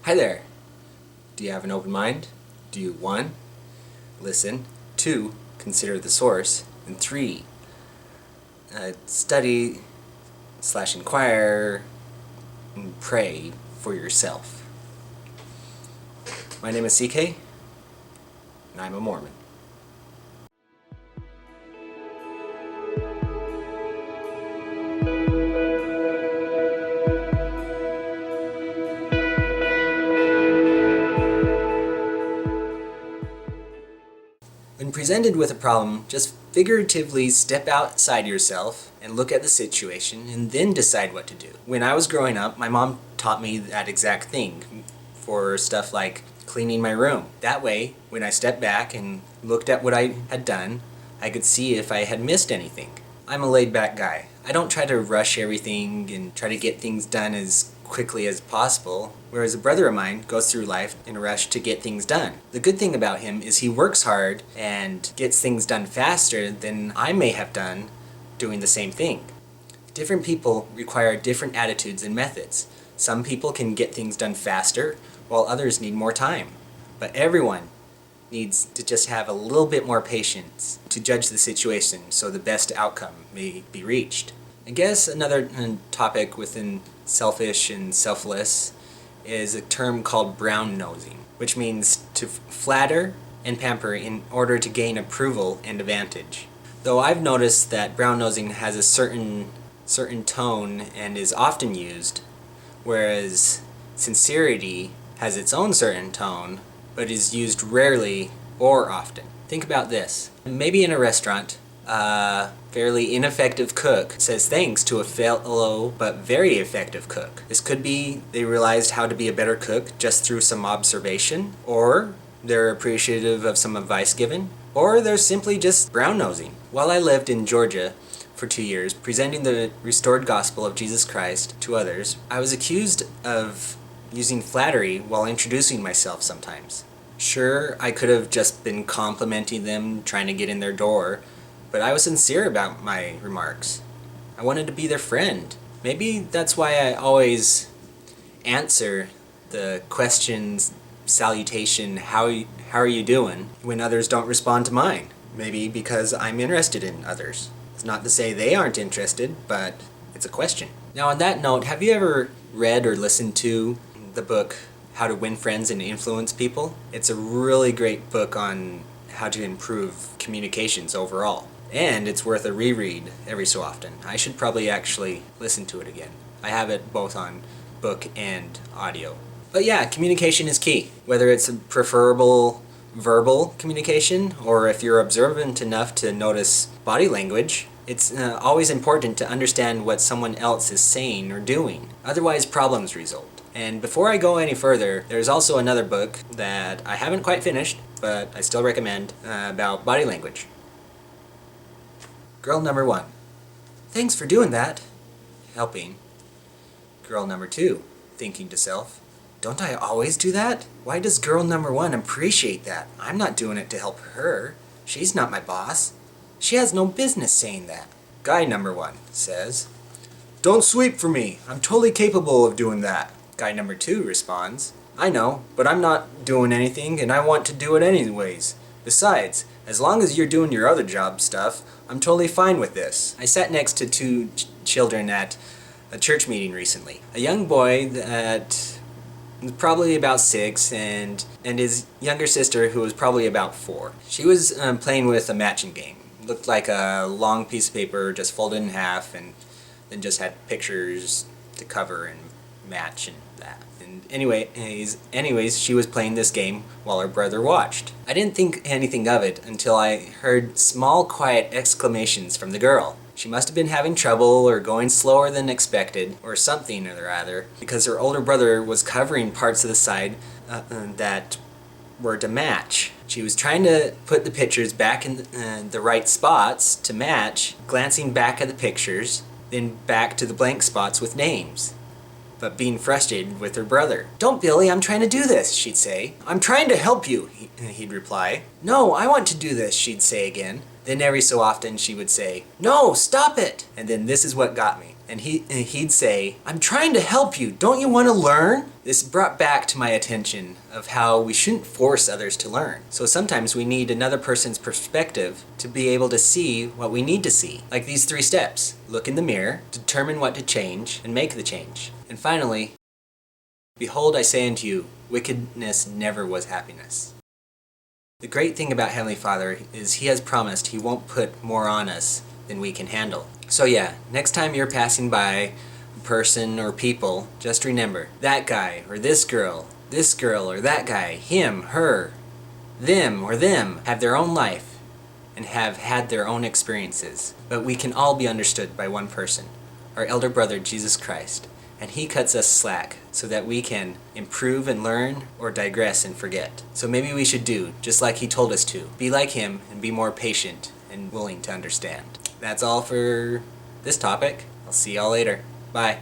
Hi there. Do you have an open mind? Do you 1. Listen, 2. Consider the source, and 3. Study/inquire and pray for yourself. My name is CK, and I'm a Mormon. When presented with a problem, just figuratively step outside yourself and look at the situation and then decide what to do. When I was growing up, my mom taught me that exact thing for stuff like cleaning my room. That way, when I stepped back and looked at what I had done, I could see if I had missed anything. I'm a laid-back guy. I don't try to rush everything and try to get things done as quickly as possible, whereas a brother of mine goes through life in a rush to get things done. The good thing about him is he works hard and gets things done faster than I may have done doing the same thing. Different people require different attitudes and methods. Some people can get things done faster, while others need more time. But everyone needs to just have a little bit more patience to judge the situation so the best outcome may be reached. I guess another topic within selfish and selfless is a term called brown-nosing, which means to flatter and pamper in order to gain approval and advantage. Though I've noticed that brown-nosing has a certain tone and is often used, whereas sincerity has its own certain tone, but is used rarely or often. Think about this. Maybe in a restaurant, a fairly ineffective cook says thanks to a fellow but very effective cook. This could be they realized how to be a better cook just through some observation, or they're appreciative of some advice given, or they're simply just brown-nosing. While I lived in Georgia for 2 years, presenting the restored gospel of Jesus Christ to others, I was accused of using flattery while introducing myself sometimes. Sure, I could have just been complimenting them, trying to get in their door, but I was sincere about my remarks. I wanted to be their friend. Maybe that's why I always answer the questions, salutation, how are you doing, when others don't respond to mine. Maybe because I'm interested in others. It's not to say they aren't interested, but it's a question. Now on that note, have you ever read or listened to the book How to Win Friends and Influence People? It's a really great book on how to improve communications overall. And it's worth a reread every so often. I should probably actually listen to it again. I have it both on book and audio. But yeah, communication is key. Whether it's a preferable verbal communication, or if you're observant enough to notice body language, it's always important to understand what someone else is saying or doing. Otherwise, problems result. And before I go any further, there's also another book that I haven't quite finished, but I still recommend, about body language. Girl number 1. Thanks for doing that. Helping. Girl number 2. Thinking to self. Don't I always do that? Why does girl number 1 appreciate that? I'm not doing it to help her. She's not my boss. She has no business saying that. Guy number 1 says, Don't sweep for me. I'm totally capable of doing that. Guy number 2 responds, I know, but I'm not doing anything and I want to do it anyways. Besides, as long as you're doing your other job stuff, I'm totally fine with this. I sat next to 2 children at a church meeting recently. A young boy that was probably about 6 and his younger sister who was probably about 4. She was playing with a matching game. It looked like a long piece of paper just folded in half and then just had pictures to cover and match and that. And anyways, she was playing this game while her brother watched. I didn't think anything of it until I heard small, quiet exclamations from the girl. She must have been having trouble or going slower than expected or something or other, because her older brother was covering parts of the side that were to match. She was trying to put the pictures back in the right spots to match, glancing back at the pictures, then back to the blank spots with names, but being frustrated with her brother. Don't, Billy, I'm trying to do this, she'd say. I'm trying to help you, he'd reply. No, I want to do this, she'd say again. Then every so often she would say, no, stop it! And then this is what got me. And he'd say, "I'm trying to help you, don't you want to learn?" This brought back to my attention of how we shouldn't force others to learn. So sometimes we need another person's perspective to be able to see what we need to see. Like these 3 steps. Look in the mirror, determine what to change, and make the change. And finally, behold, I say unto you, wickedness never was happiness. The great thing about Heavenly Father is He has promised He won't put more on us than we can handle. So yeah, next time you're passing by a person or people, just remember, that guy or this girl or that guy, him, her, them or them have their own life and have had their own experiences. But we can all be understood by one person, our elder brother Jesus Christ. And He cuts us slack so that we can improve and learn or digress and forget. So maybe we should do just like He told us to. Be like Him and be more patient and willing to understand. That's all for this topic. I'll see y'all later. Bye.